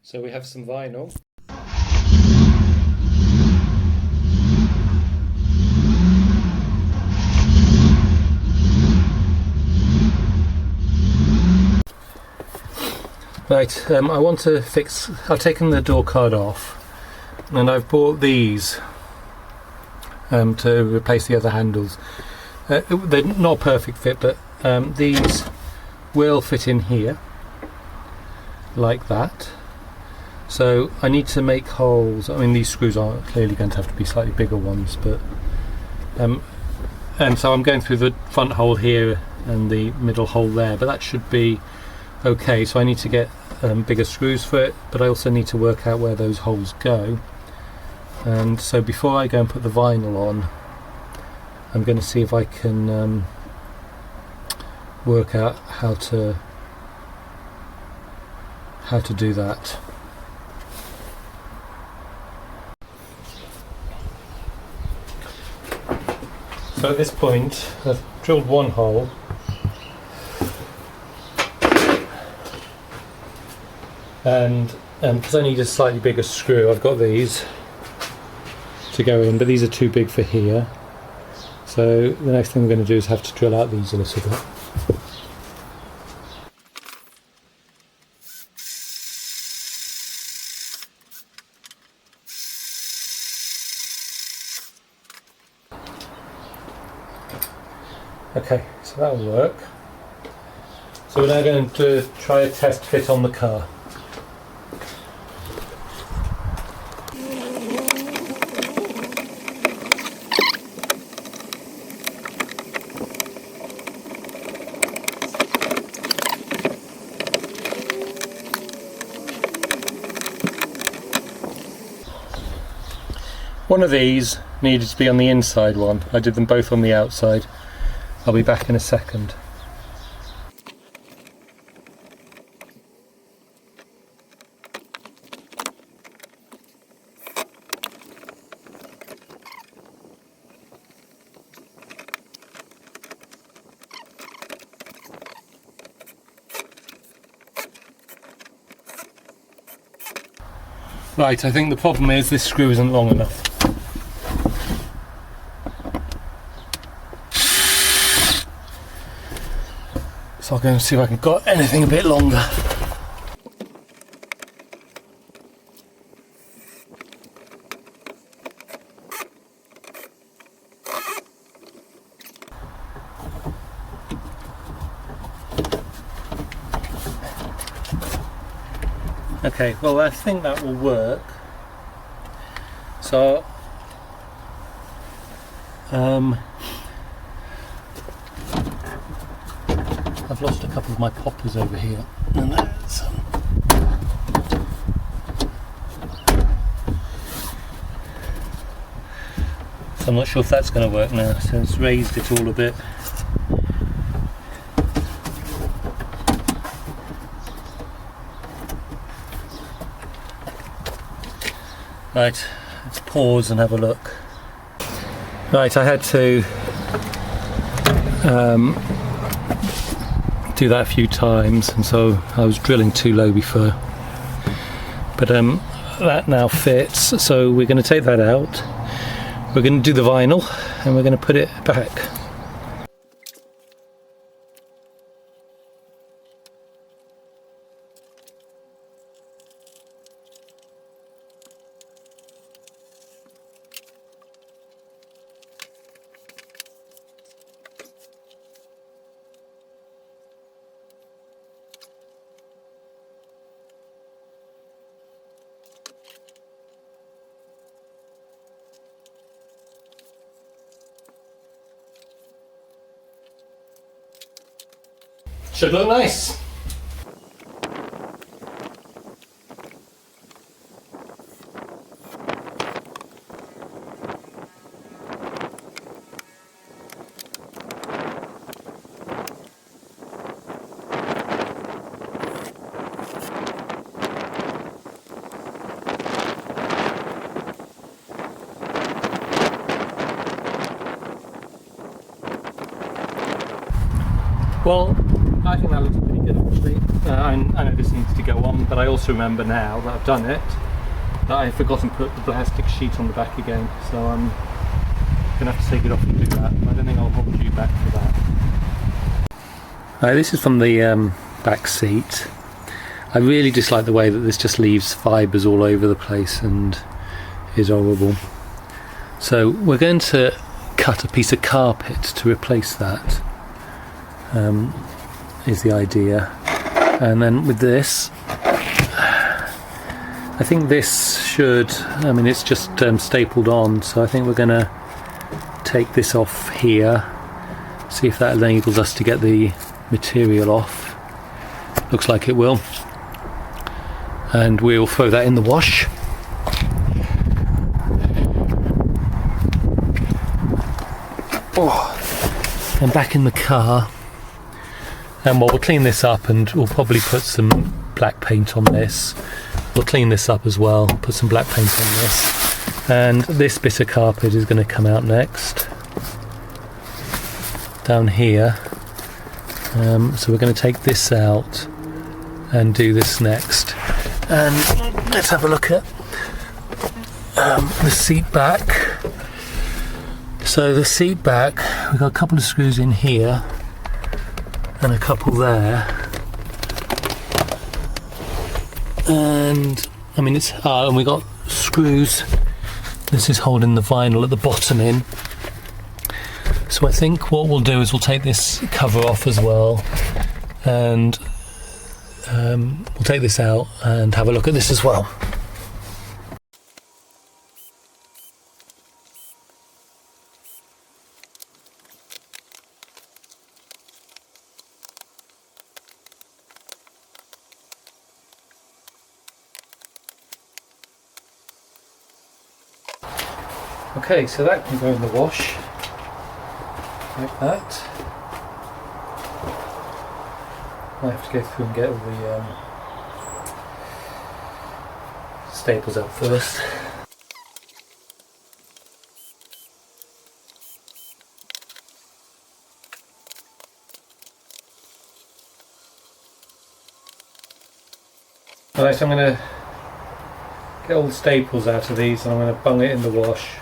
So we have some vinyl. Right, I want to fix, I've taken the door card off and I've bought these to replace the other handles. They're not a perfect fit, but these will fit in here like that. So I need to make holes. I mean, these screws are clearly going to have to be slightly bigger ones, but and so I'm going through the front hole here and the middle hole there, but that should be okay. So I need to get bigger screws for it, but I also need to work out where those holes go. And so before I go and put the vinyl on, I'm going to see if I can work out how to do that. So at this point I've drilled one hole, and because I need a slightly bigger screw, I've got these to go in, but these are too big for here. So the next thing I'm going to do is have to drill out these a little bit. Okay, so that will work. So we're now going to try a test fit on the car. One of these needed to be on the inside one. I did them both on the outside. I'll be back in a second. Right, I think the problem is this screw isn't long enough. So I'll go and see if I can get anything a bit longer. Okay, well I think that will work. So I've lost a couple of my poppers over here, and there's so I'm not sure if that's going to work now, so it's raised it all a bit. Right, let's pause and have a look. Right, I had to do that a few times, and so I was drilling too low before. But that now fits, so we're going to take that out. We're going to do the vinyl and we're going to put it back. Should look nice. Well, I think that looks pretty good. it actually. I know this needs to go on, but I also remember now that I've done it that I've forgotten to put the plastic sheet on the back again, so I'm going to have to take it off and do that. I don't think I'll hold you back for that. This is from the back seat. I really dislike the way that this just leaves fibres all over the place and is horrible. So we're going to cut a piece of carpet to replace that, is the idea. And then with this, I think this should, I mean it's just stapled on, so I think we're going to take this off here, see if that enables us to get the material off. Looks like it will. And we'll throw that in the wash. Oh, and back in the car. And we'll clean this up, and we'll probably put some black paint on this. We'll clean this up as well, put some black paint on this. And this bit of carpet is going to come out next. Down here. So we're going to take this out and do this next. And let's have a look at the seat back. So the seat back, we've got a couple of screws in here and a couple there. And I mean and we got screws. This is holding the vinyl at the bottom in. So I think what we'll do is we'll take this cover off as well, and we'll take this out and have a look at this as well. Okay, so that can go in the wash, like that. I have to go through and get all the staples out first. Alright, so I'm going to get all the staples out of these and I'm going to bung it in the wash,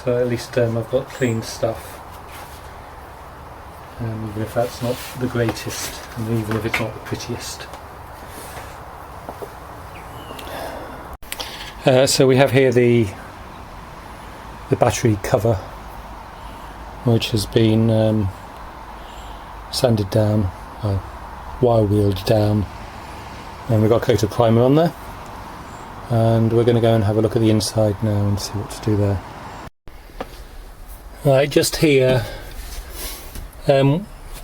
so at least I've got clean stuff. Even if that's not the greatest, and even if it's not the prettiest. So we have here the battery cover, which has been sanded down, wire wheeled down, and we've got a coat of primer on there. And we're going to go and have a look at the inside now and see what to do there. Right, just here.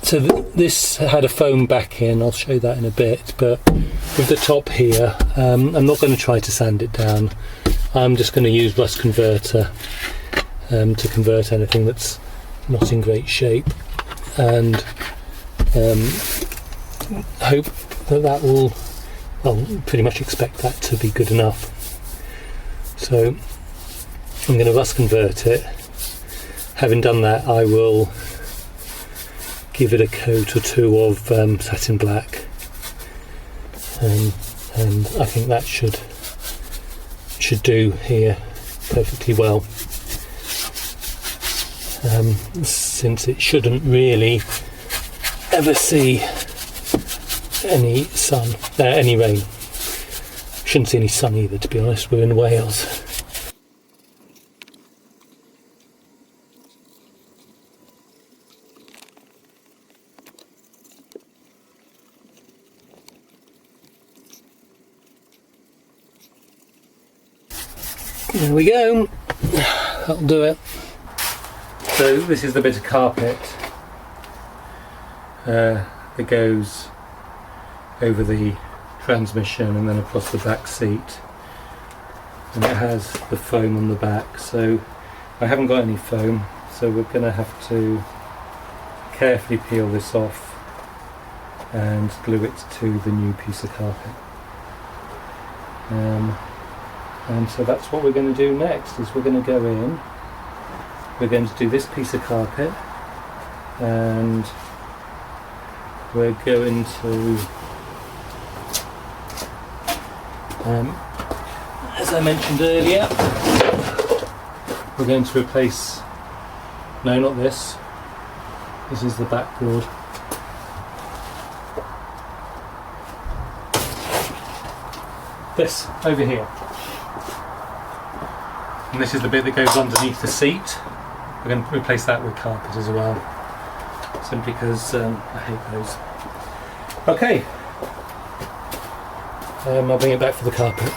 So this had a foam backing, I'll show you that in a bit, but with the top here, I'm not going to try to sand it down. I'm just going to use rust converter to convert anything that's not in great shape, and hope that will, well, pretty much expect that to be good enough. So I'm going to rust convert it. Having done that, I will give it a coat or two of satin black, and I think that should do here perfectly well, since it shouldn't really ever see any sun, any rain. Shouldn't see any sun either, to be honest. We're in Wales. There we go, that'll do it. So this is the bit of carpet that goes over the transmission and then across the back seat, and it has the foam on the back. So I haven't got any foam, so we're going to have to carefully peel this off and glue it to the new piece of carpet. And so that's what we're going to do next, is we're going to go in, we're going to do this piece of carpet, and we're going to, as I mentioned earlier, we're going to replace, no, not this, this is the backboard. This over here, and this is the bit that goes underneath the seat. We're going to replace that with carpet as well, simply because I hate those. Okay, I'll bring it back for the carpet.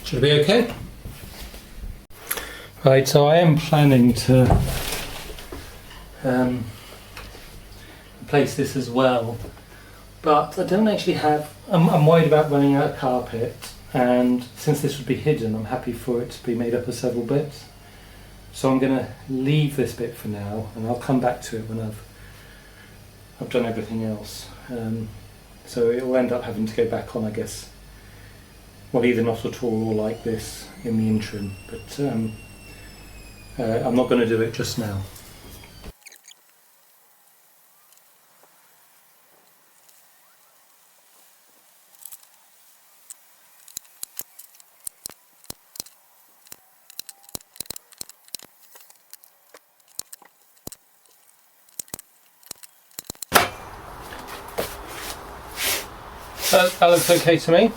Should be okay. Right, so I am planning to replace this as well, but I don't actually have, I'm worried about running out of carpet, and since this would be hidden, I'm happy for it to be made up of several bits. So I'm going to leave this bit for now, and I'll come back to it when I've done everything else. So it will end up having to go back on, I guess. Well, either not at all or like this in the interim, but I'm not going to do it just now. That looks okay to me.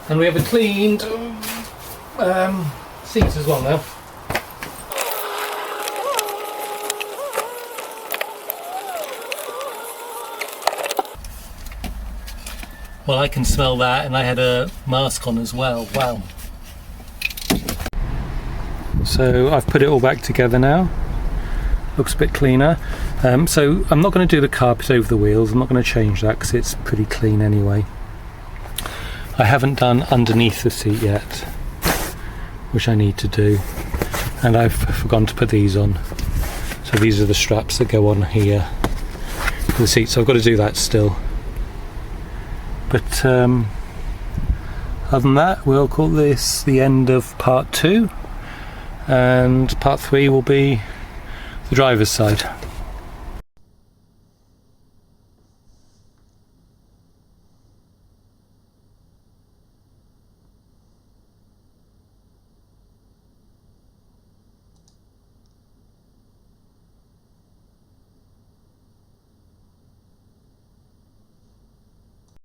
And we have a cleaned seat as well now. Well, I can smell that, and I had a mask on as well. Wow. So I've put it all back together now. Looks a bit cleaner. So I'm not going to do the carpet over the wheels. I'm not going to change that because it's pretty clean anyway. I haven't done underneath the seat yet, which I need to do, and I've forgotten to put these on. So these are the straps that go on here for the seat, so I've got to do that still. But other than that, we'll call this the end of part 2, and part 3 will be the driver's side.